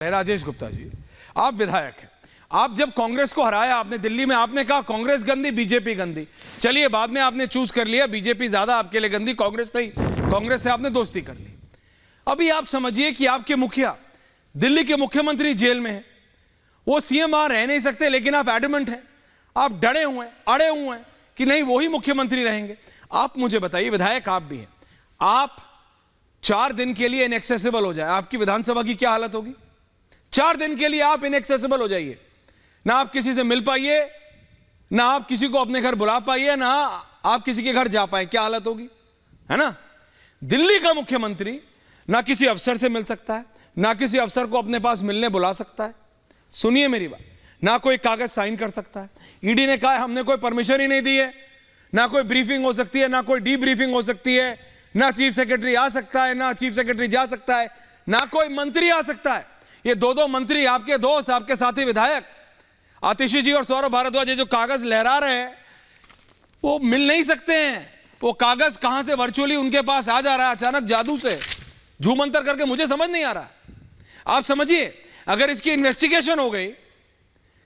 राजेश गुप्ता जी, आप विधायक हैं। आप जब कांग्रेस को हराया आपने दिल्ली में, आपने कहा कांग्रेस गंदी बीजेपी गंदी। चलिए बाद में आपने चूज कर लिया बीजेपी ज्यादा आपके लिए गंदी, कांग्रेस नहीं, कांग्रेस से आपने दोस्ती कर ली। अभी आप समझिए कि आपके मुखिया दिल्ली के मुख्यमंत्री जेल में है, वो सीएम वहां रह नहीं सकते, लेकिन आप एडमेंट हैं, आप डरे हुए हैं, अड़े हुए हैं कि नहीं वही मुख्यमंत्री रहेंगे। आप मुझे बताइए, विधायक आप भी हैं, आप 4 दिन के लिए इनएक्सेसिबल हो जाए, आपकी विधानसभा की क्या हालत होगी? 4 दिन के लिए आप इनएक्सेसिबल हो जाइए, ना आप किसी से मिल पाइए, ना आप किसी को अपने घर बुला पाइए, ना आप किसी के घर जा पाए, क्या हालत होगी? है ना? दिल्ली का मुख्यमंत्री ना किसी अफसर से मिल सकता है, ना किसी अफसर को अपने पास मिलने बुला सकता है, सुनिए मेरी बात, ना कोई कागज साइन कर सकता है। ईडी ने कहा हमने कोई परमिशन ही नहीं दी है, ना कोई ब्रीफिंग हो सकती है, ना कोई डी ब्रीफिंग हो सकती है, ना चीफ सेक्रेटरी आ सकता है, ना चीफ सेक्रेटरी जा सकता है, ना कोई मंत्री आ सकता है। ये दो मंत्री, आपके दोस्त, आपके साथी विधायक आतिशी जी और सौरभ भारद्वाज जो कागज लहरा रहे हैं, वो मिल नहीं सकते हैं। वो कागज कहां से वर्चुअली उनके पास आ जा रहा है अचानक जादू से, झूमंतर करके, मुझे समझ नहीं आ रहा। आप समझिए, अगर इसकी इन्वेस्टिगेशन हो गई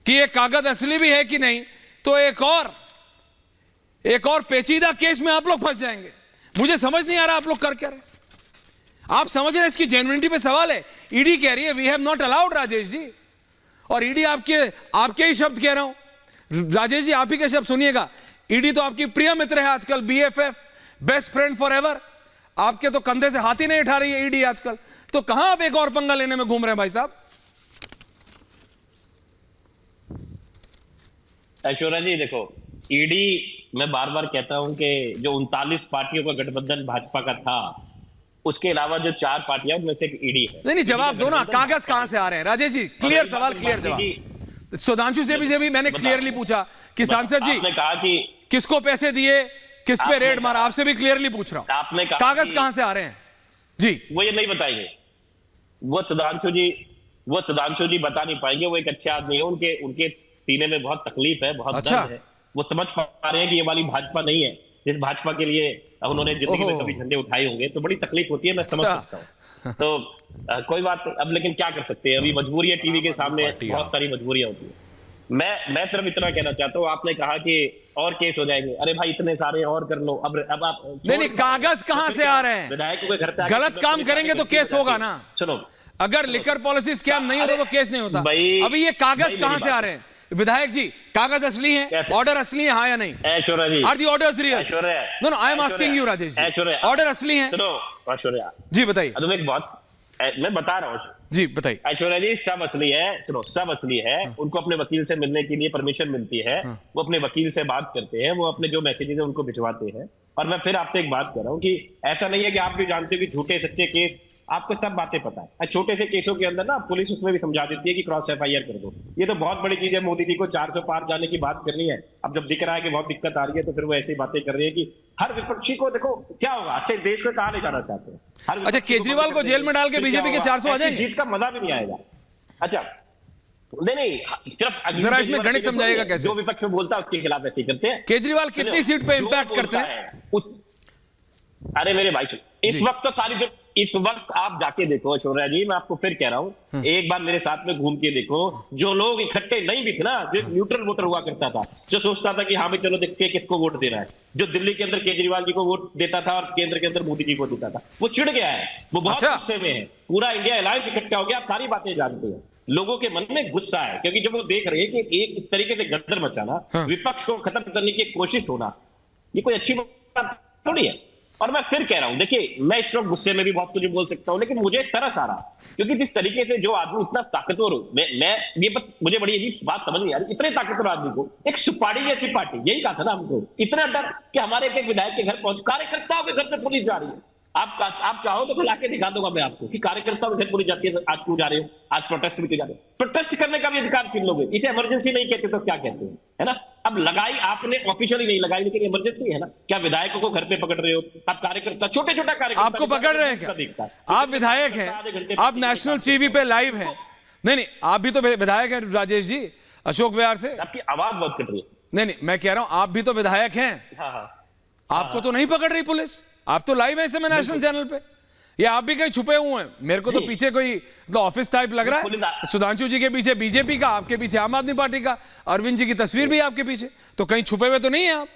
कि ये कागज असली भी है कि नहीं, तो एक और पेचीदा केस में आप लोग फंस जाएंगे। मुझे समझ नहीं आ रहा आप लोग कर क्या रहे। आप समझ रहे हैं इसकी जेन्युइनिटी पे सवाल है। ईडी कह रही है we have not allowed, Rajesh ji, और ईडी आपके ही शब्द कह रहा हूं राजेश जी, आप ही के शब्द सुनिएगा। ईडी तो आपकी प्रिय मित्र है आजकल, BFF, best friend for ever. आपके तो कंधे से हाथी नहीं उठा रही है ईडी आजकल, तो कहां आप एक और पंगा लेने में घूम रहे हैं भाई साहब? ऐश्वर्या जी देखो, ईडी, मैं बार बार कहता हूं कि जो 39 पार्टियों का गठबंधन भाजपा का था, उसके अलावा जो 4 पार्टियां उनमें से एक ईडी है। नहीं जवाब दो ना, कागज कहां से आ रहे हैं? राजेश जी क्लियर सवाल, क्लियर जवाब। सुधांशु से भी मैंने क्लियरली पूछा कि सांसद जी आपने कहा कि किसको पैसे दिए, किस पे रेड मारा, आपसे भी क्लियरली पूछ रहा हूं। आपने कहा कागज कहां से आ रहे हैं जी? वो ये नहीं बताएंगे, वो सुधांशु जी बता नहीं पाएंगे। वो एक अच्छे आदमी है, उनके सीने में बहुत तकलीफ है, बहुत दर्द है। वो समझ पा रहे हैं कि ये वाली भाजपा नहीं है जिस भाजपा के लिए उन्होंने जिंदगी में कभी झंडे उठाए होंगे, तो बड़ी तकलीफ होती है, मैं समझ सकता हूँ। तो कोई बात नहीं, अब लेकिन क्या कर सकते हैं, अभी मजबूरी है, टीवी के सामने बहुत सारी मजबूरियां होती है। मैं सिर्फ इतना कहना चाहता हूँ, आपने कहा कि और केस हो जाएंगे, अरे भाई इतने सारे और कर लो। अब आप नहीं, कागज कहां से आ रहे हैं? विधायकों के घर पे गलत काम करेंगे तो केस होगा ना। सुनो, अगर लिकर पॉलिसी स्कैम नहीं होता तो केस नहीं होता। अभी ये कागज कहां से आ रहे हैं विधायक जी? कागज असली है, ऑर्डर असली है, हाँ या नहीं? Aishwarya ji, are the orders real? No no, I am asking you Rajesh ji, order असली है? सुनो ऐश्वर्या जी बताइए। एक बात मैं बता रहा हूँ जी, बताइए। ऐश्वर्या जी, सब असली है, सुनो, सब असली है। उनको अपने वकील से मिलने के लिए परमिशन मिलती है, वो अपने वकील से बात करते हैं, वो अपने जो मैसेजेस है उनको भिजवाते हैं। और मैं फिर आपसे एक बात कर रहा हूँ कि ऐसा नहीं है कि आप भी जानते हो कि झूठे सच्चे केस, आपको सब बातें पता है। छोटे से केसों के अंदर ना पुलिस उसमें भी समझा देती है कि क्रॉस एफआईआर कर दो। ये तो बहुत बड़ी चीज है। मोदी जी को 400 पार जाने की बात करनी है, अब जब दिख रहा है कि बहुत दिक्कत आ रही है, तो फिर वो ऐसी बातें कर रहे हैं कि हर विपक्षी को, देखो क्या होगा, अच्छे देश को कहां ले जाना चाहते हैं? अच्छा, केजरीवाल को जेल में डाल के बीजेपी के 400 आ जाएंगे, जीत का मजा भी नहीं आएगा। अच्छा नहीं, सिर्फ जरा इसमें गणित समझाइएगा कैसे? जो विपक्ष में बोलता है उसके खिलाफ ऐसे करते हैं। केजरीवाल कितनी सीट पे इंपैक्ट करते हैं अरे मेरे भाई, इस वक्त तो इस वक्त आप जाके देखो ऐश्वर्या जी, मैं आपको फिर कह रहा हूं, एक बार मेरे साथ में घूम के देखो, जो लोग इकट्ठे नहीं भी थे ना, जो न्यूट्रल वोटर हुआ करता था, जो सोचता था कि हाँ भाई चलो देखते हैं किसको वोट देना है, जो दिल्ली के अंदर केजरीवाल जी को वोट देता था और केंद्र के अंदर मोदी जी को देता था, वो चिढ़ गया है, वो बहुत गुस्से में है। पूरा इंडिया अलायंस इकट्ठा हो गया, आप सारी बातें जानते हैं। लोगों के मन में गुस्सा है, क्योंकि जब वो देख रहे हैं कि एक इस तरीके से गद्दर मचाना, विपक्ष को खत्म करने की कोशिश होना, ये कोई अच्छी बात थोड़ी है। और मैं फिर कह रहा हूं, देखिए, मैं इस वक्त गुस्से में भी बहुत कुछ बोल सकता हूं, लेकिन मुझे तरस आ रहा, क्योंकि जिस तरीके से जो आदमी इतना ताकतवर हो, मैं ये बस मुझे बड़ी अजीब बात समझ नहीं आ रही, इतने ताकतवर आदमी को एक सुपारी जैसी पार्टी, यही कहा था ना हमको, इतना डर कि हमारे एक विधायक के घर पहुंच, कार्यकर्ताओं के घर पे पुलिस जा रही है। आप चाहो तो लाके दिखा दूंगा मैं आपको कि कार्यकर्ताओं के घर पुलिस जाती है। आज क्यों जा रहे हो? आज प्रोटेस्ट भी क्यों जा रहे हो? प्रोटेस्ट करने का भी अधिकार छीन लोगे। इसे इमरजेंसी नहीं कहते तो क्या कहते हैं, है ना? अब लगाई आपने ऑफिशियली नहीं लगाई, लेकिन इमरजेंसी है ना। क्या विधायकों को घर पे पकड़ रहे हो? आप कार्यकर्ता, छोटे छोटा कार्यकर्ता आपको पकड़ रहे हैं क्या? आप विधायक हैं, आप नेशनल टीवी पे लाइव हैं। नहीं, आप भी तो विधायक हैं राजेश जी, अशोक विहार से। आपकी आवाज बहुत कट रही है। नहीं, मैं कह रहा हूं आप भी तो विधायक हैं। आपको तो नहीं पकड़ रही पुलिस, आप तो लाइव है इस समय नेशनल चैनल पे। या आप भी कहीं छुपे हुए हैं? मेरे को तो नहीं। पीछे कोई तो ऑफिस टाइप लग रहा पुलिस है, सुधांशु जी के पीछे बीजेपी का, आपके पीछे आम आदमी पार्टी का, अरविंद जी की तस्वीर भी आपके पीछे, तो कहीं छुपे हुए तो नहीं है आप?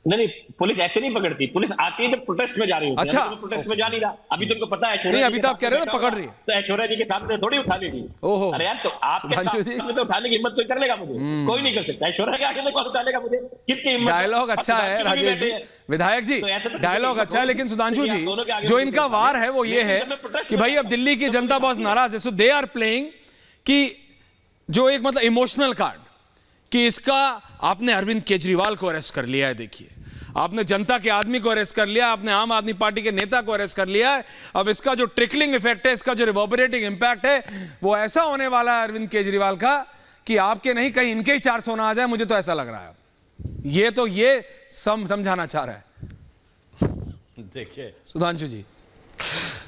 नहीं, पुलिस ऐसे नहीं पकड़ती, पुलिस आती है जब प्रोटेस्ट में जा रही होती है। अच्छा। अभी तो प्रोटेस्ट में जा नहीं रहा, अभी तुमको पता है ऐश्वर्या नहीं, जी अभी के तो आप सामने कह रहे हो ना, बैठा पकड़ होगा, रही है। तो ऐश्वर्या जी के सामने थोड़ी उठा लेगी। ओहो। अरे यार, तो आपके सुधांशु जी। सामने तो उठाने की हिम्मत कोई कर लेगा मुझे? कोई नहीं कर सकता। ऐश्वर्या के आगे में कौन उठा लेगा मुझे? किसकी हिम्मत? डायलॉग अब अच्छा है सुधांशु भी राजेश जी, बैठे हैं। विधायक जी, तो ऐसे तो डायलॉग अच्छा है, लेकिन सुधांशु जी दोनों के आगे जो में इनका कोई वार है वो ये लेकिन है जब मैं प्रोटेस्ट कि में भाई अब जाता दिल्ली की हूं, जनता तो बहुत पुलिस नाराज है, सो दे आर प्लेइंग कि जो एक मतलब इमोशनल कार्ड कि इसका आपने अरविंद केजरीवाल को अरेस्ट कर लिया है, देखिए आपने जनता के आदमी को अरेस्ट कर लिया, आपने आम आदमी पार्टी के नेता को अरेस्ट कर लिया है, अब इसका जो ट्रिकलिंग इफेक्ट है, इसका जो रिवर्बरेटिंग इंपैक्ट है वो ऐसा होने वाला है अरविंद केजरीवाल का कि आपके नहीं कहीं इनके ही 400 ना आ जाए, मुझे तो ऐसा लग रहा है। ये तो ये समझाना चाह रहा है। देखिए सुधांशु जी,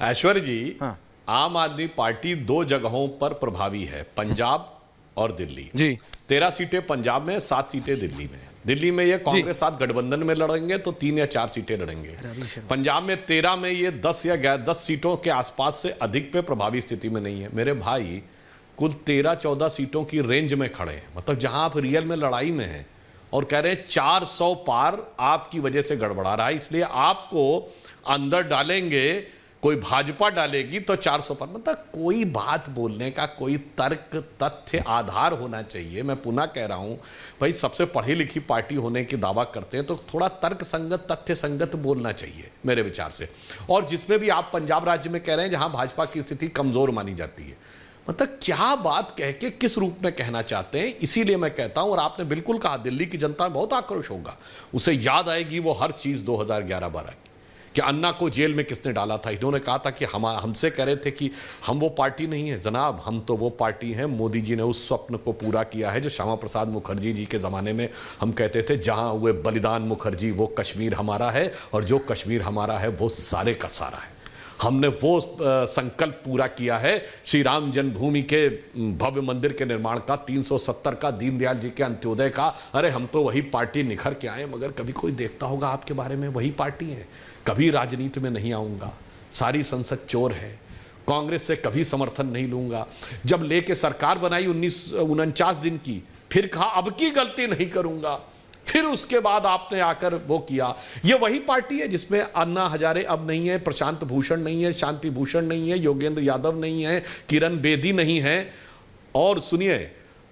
ऐश्वर्य जी, हाँ। आम आदमी पार्टी 2 जगहों पर प्रभावी है, पंजाब और दिल्ली जी। 13 सीटें पंजाब में, 7 सीटें दिल्ली में। दिल्ली में ये कांग्रेस साथ गठबंधन में लड़ेंगे तो 3 या 4 सीटें लड़ेंगे। पंजाब में 13 में ये 10 या 10 सीटों के आसपास से अधिक पे प्रभावी स्थिति में नहीं है। मेरे भाई कुल 13-14 सीटों की रेंज में खड़े हैं, मतलब जहां आप रियल में लड़ाई में हैं, और कह रहे हैं 400 पार आपकी वजह से गड़बड़ा रहा है, इसलिए आपको अंदर डालेंगे, कोई भाजपा डालेगी तो 400 पर। मतलब कोई बात बोलने का कोई तर्क तथ्य आधार होना चाहिए। मैं पुनः कह रहा हूं भाई, सबसे पढ़ी लिखी पार्टी होने की दावा करते हैं तो थोड़ा तर्क संगत तथ्य संगत बोलना चाहिए मेरे विचार से। और जिसमें भी आप पंजाब राज्य में कह रहे हैं जहां भाजपा की स्थिति कमजोर मानी जाती है, मतलब क्या बात कह के किस रूप में कहना चाहते हैं। इसीलिए मैं कहता हूं, और आपने बिल्कुल कहा, दिल्ली की जनता में बहुत आक्रोश होगा, उसे याद आएगी वो हर चीज 2011-12 की, कि अन्ना को जेल में किसने डाला था। इन्होंने कहा था कि हमसे कह रहे थे कि हम वो पार्टी नहीं है जनाब, हम तो वो पार्टी हैं। मोदी जी ने उस स्वप्न को पूरा किया है जो श्यामा प्रसाद मुखर्जी जी के ज़माने में हम कहते थे, जहां हुए बलिदान मुखर्जी वो कश्मीर हमारा है, और जो कश्मीर हमारा है वो सारे का सारा है। हमने वो संकल्प पूरा किया है श्री राम जन्मभूमि के भव्य मंदिर के निर्माण का, 370 का, दीनदयाल जी के अंत्योदय का। अरे हम तो वही पार्टी निखर के आए, मगर कभी कोई देखता होगा आपके बारे में वही पार्टी है। कभी राजनीति में नहीं आऊँगा, सारी संसद चोर है, कांग्रेस से कभी समर्थन नहीं लूँगा। जब लेके सरकार बनाई 49 दिन की, फिर कहा अब की गलती नहीं करूँगा, फिर उसके बाद आपने आकर वो किया। ये वही पार्टी है जिसमें अन्ना हजारे अब नहीं है, प्रशांत भूषण नहीं है, शांति भूषण नहीं है, योगेंद्र यादव नहीं है, किरण बेदी नहीं है। और सुनिए,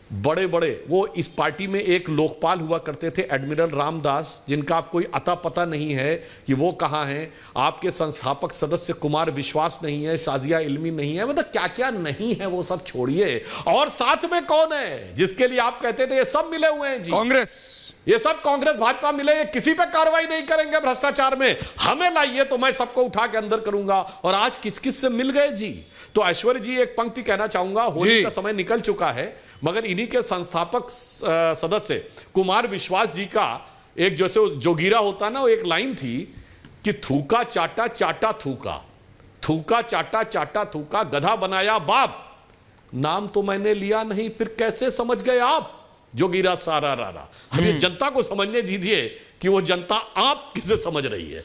बड़े बड़े वो इस पार्टी में एक लोकपाल हुआ करते थे, एडमिरल रामदास, जिनका आप कोई अता पता नहीं है कि वो कहाँ हैं। आपके संस्थापक सदस्य कुमार विश्वास नहीं है, शाजिया इल्मी नहीं है, मतलब क्या क्या नहीं है वो सब छोड़िए। और साथ में कौन है जिसके लिए आप कहते थे ये सब मिले हुए हैं जी? कांग्रेस, ये सब कांग्रेस भाजपा मिले, ये किसी पे कार्रवाई नहीं करेंगे भ्रष्टाचार में, हमें लाइए तो मैं सबको उठा के अंदर करूंगा। और आज किस किस से मिल गए जी? तो ऐश्वर्य जी, एक पंक्ति कहना चाहूंगा, होली का समय निकल चुका है, मगर इन्हीं के संस्थापक सदस्य कुमार विश्वास जी का एक जैसे जोगीरा होता ना, वो एक लाइन थी कि थूका चाटा चाटा थूका, थूका चाटा चाटा थूका, गधा बनाया बाप, नाम तो मैंने लिया नहीं, फिर कैसे समझ गए आप? जोगीरा सारा रारा। अब ये जनता को समझने दीजिए कि वो जनता आप किसे समझ रही है।